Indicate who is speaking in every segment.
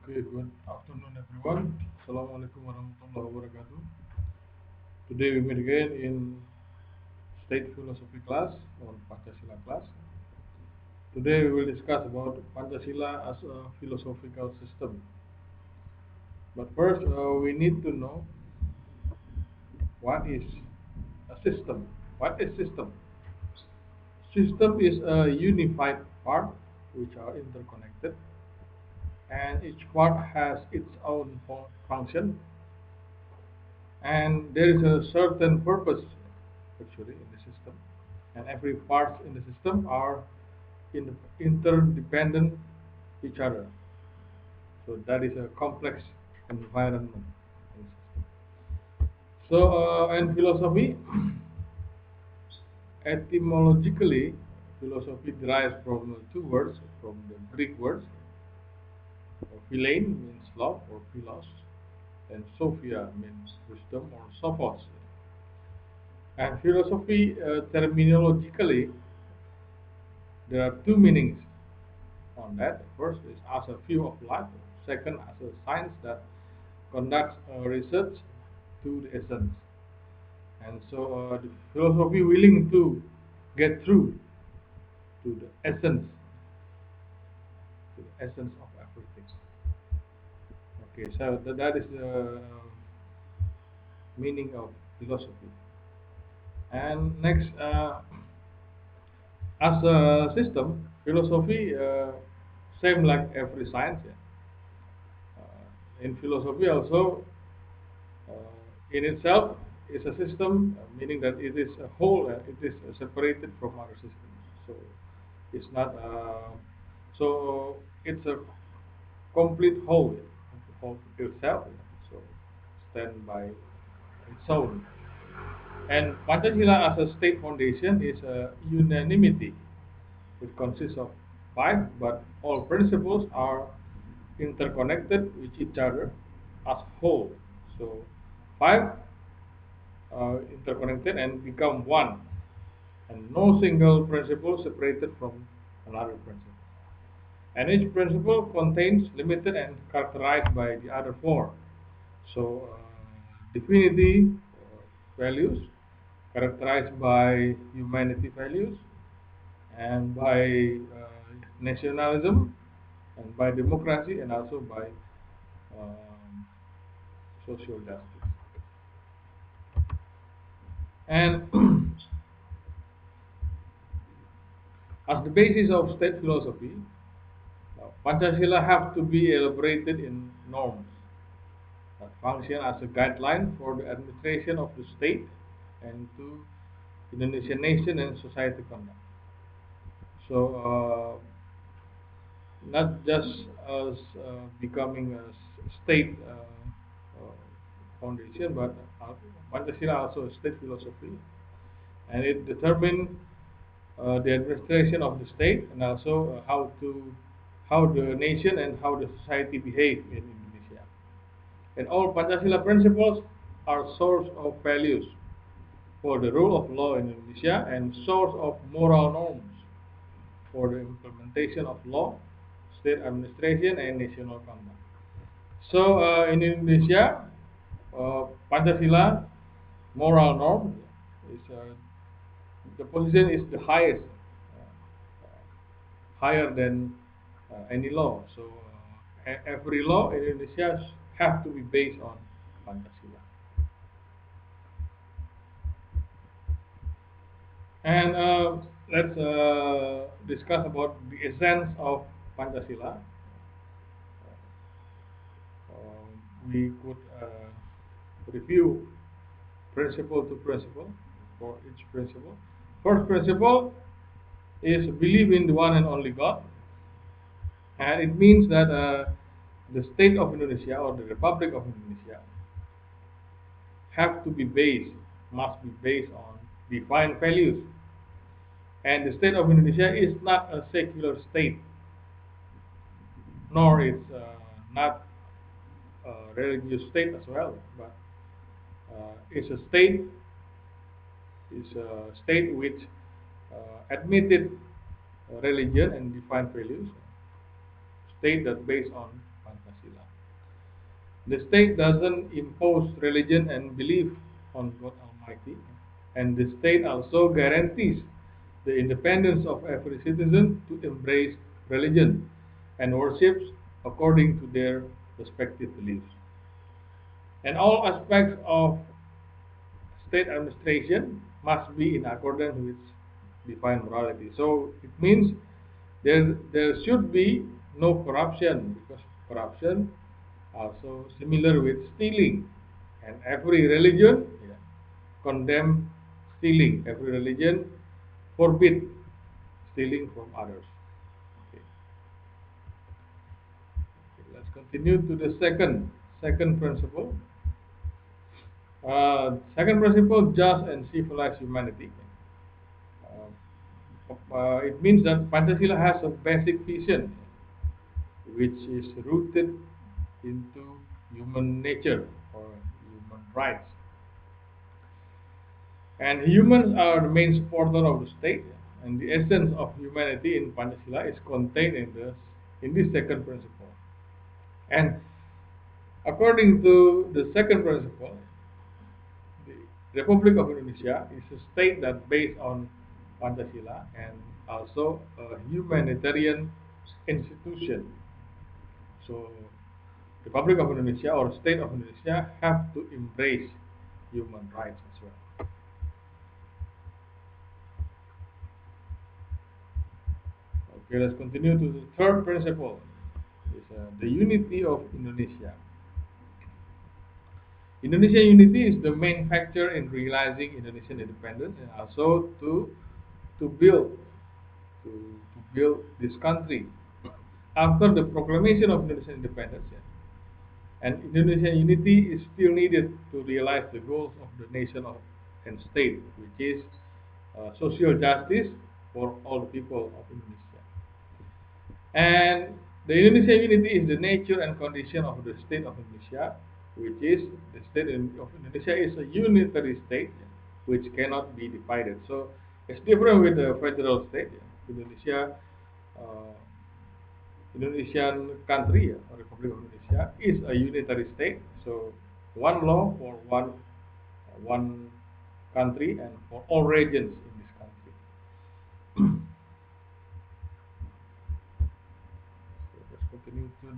Speaker 1: Okay, good afternoon, everyone. Assalamualaikum warahmatullahi wabarakatuh. Today we meet again in State Philosophy class or Pancasila class. Today we will discuss about Pancasila as a philosophical system. But first, we need to know what is a system. What is system? System is a unified part which are interconnected, and each part has its own function, and there is a certain purpose actually in the system, and every part in the system are interdependent each other. So that is a complex environment in system. So in philosophy, etymologically, philosophy derives from two words, from the Greek words. Philein means love or philos, and Sophia means wisdom or sophos. And philosophy, terminologically, there are two meanings on that. First is as a view of life. Second, as a science that conducts research to the essence. And so, the philosophy willing to get through to the essence of everything. Okay, so that is the meaning of philosophy. And next, as a system, philosophy, same like every science. Yeah. In philosophy also, in itself is a system, meaning that it is a whole, it is separated from other systems. So it's not, so it's a complete whole, of itself. So stand by its own. And Pancasila as a state foundation is a unanimity. It consists of five, but all principles are interconnected with each other as whole. So five interconnected and become one, and no single principle separated from another principle. And each principle contains limited and characterized by the other four. So divinity values characterized by humanity values, and by nationalism, and by democracy, and also by um, social justice. And as the basis of state philosophy, Pancasila have to be elaborated in norms that function as a guideline for the administration of the state and to Indonesian nation and society conduct. So not just as becoming a state foundation, but Pancasila also a state philosophy, and it determines the administration of the state, and also how the nation and how the society behave in Indonesia. And all Pancasila principles are source of values for the rule of law in Indonesia and source of moral norms for the implementation of law, state administration, and national conduct. So in Indonesia, Pancasila moral norm is the position is the highest, higher than any law. So every law in Indonesia have to be based on Pancasila. And let's discuss about the essence of Pancasila. We could review principle to principle for each principle. First principle is believe in the one and only God, and it means that the state of Indonesia or the Republic of Indonesia have to be based, must be based on divine values, and the state of Indonesia is not a secular state, nor is not a religious state as well, but it's a state which admitted religion and divine values, state that based on Pancasila. The state doesn't impose religion and belief on God Almighty, and the state also guarantees the independence of every citizen to embrace religion and worships according to their respective beliefs. And all aspects of state administration must be in accordance with divine morality. So it means there should be no corruption, because corruption also similar with stealing, and every religion, yeah, condemn stealing. Every religion forbid stealing from others. Okay. Okay, let's continue to the second principle. Second principle: just and civilized humanity. It means that Pancasila has a basic vision which is rooted into human nature or human rights. And humans are the main supporter of the state, and the essence of humanity in Pancasila is contained in this second principle. And according to the second principle, the Republic of Indonesia is a state that based on Pancasila and also a humanitarian institution. So, Republic of Indonesia or State of Indonesia have to embrace human rights as well. Okay, let's continue to the third principle. Is the unity of Indonesia. Indonesian unity is the main factor in realizing Indonesian independence and also to build to build this country. After the proclamation of Indonesian independence, yeah, and Indonesian unity is still needed to realize the goals of the nation and state, which is social justice for all the people of Indonesia. And the Indonesian unity is the nature and condition of the state of Indonesia, which is the state of Indonesia is a unitary state which cannot be divided. So it's different with the federal state. Indonesia, uh, Indonesian country, or Republic of Indonesia, is a unitary state. So one law for one country and for all regions in this country. So let's continue to.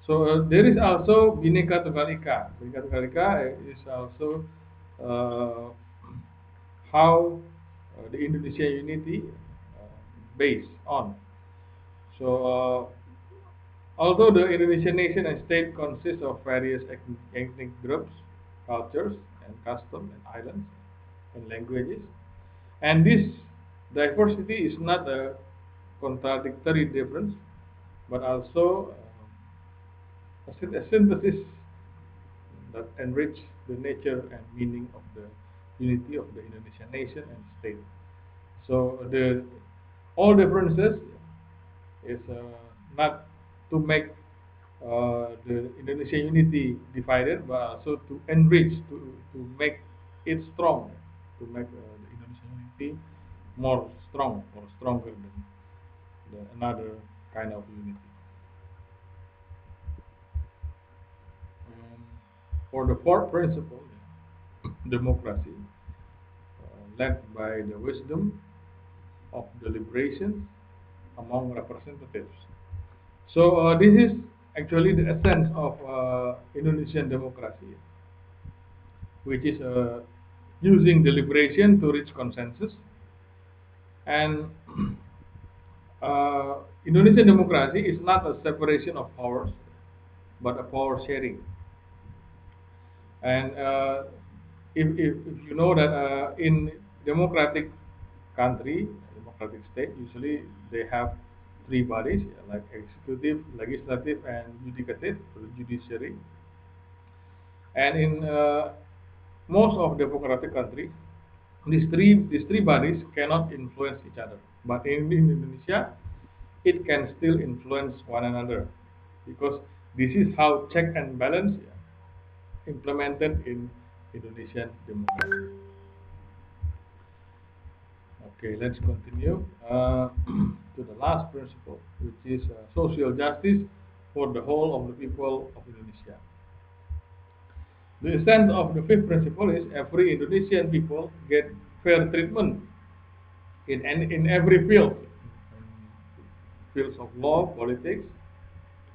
Speaker 1: So there is also Bhinneka Tunggal Ika. Bhinneka Tunggal Ika is also uh, how the Indonesian unity based on. So although the Indonesian nation and state consists of various ethnic groups, cultures, and customs, and islands, and languages, and this diversity is not a contradictory difference, but also a synthesis that enrich the nature and meaning of the unity of the Indonesian nation and state. So the all differences is not to make the Indonesian unity divided, but also to enrich, to make it strong, to make the Indonesian unity more strong or stronger than another kind of unity. And for the fourth principle, democracy, led by the wisdom of deliberations among representatives. So this is actually the essence of Indonesian democracy, which is using deliberation to reach consensus. And Indonesian democracy is not a separation of powers, but a power sharing. And if you know that in democratic country, democratic state, usually they have three bodies like executive, legislative, and judicative, or judiciary. And in most of democratic countries, these three bodies cannot influence each other. But in Indonesia, it can still influence one another because this is how check and balance implemented in Indonesian democracy. Okay, let's continue to the last principle, which is social justice for the whole of the people of Indonesia. The essence of the fifth principle is every Indonesian people get fair treatment in every field, fields of law, politics,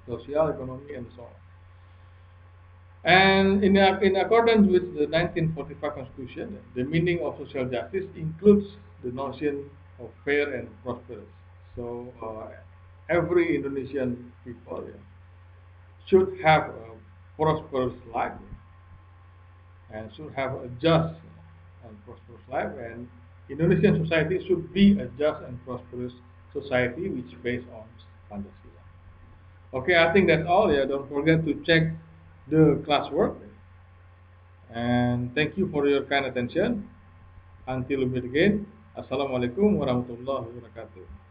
Speaker 1: social, economy, and so on. And in accordance with the 1945 Constitution, the meaning of social justice includes the notion of fair and prosperous. So every Indonesian people, yeah, should have a prosperous life and should have a just and prosperous life. And Indonesian society should be a just and prosperous society which is based on Pancasila. Okay, I think that's all. Yeah, don't forget to check the classwork. And thank you for your kind attention. Until we meet again. Assalamualaikum warahmatullahi wabarakatuh.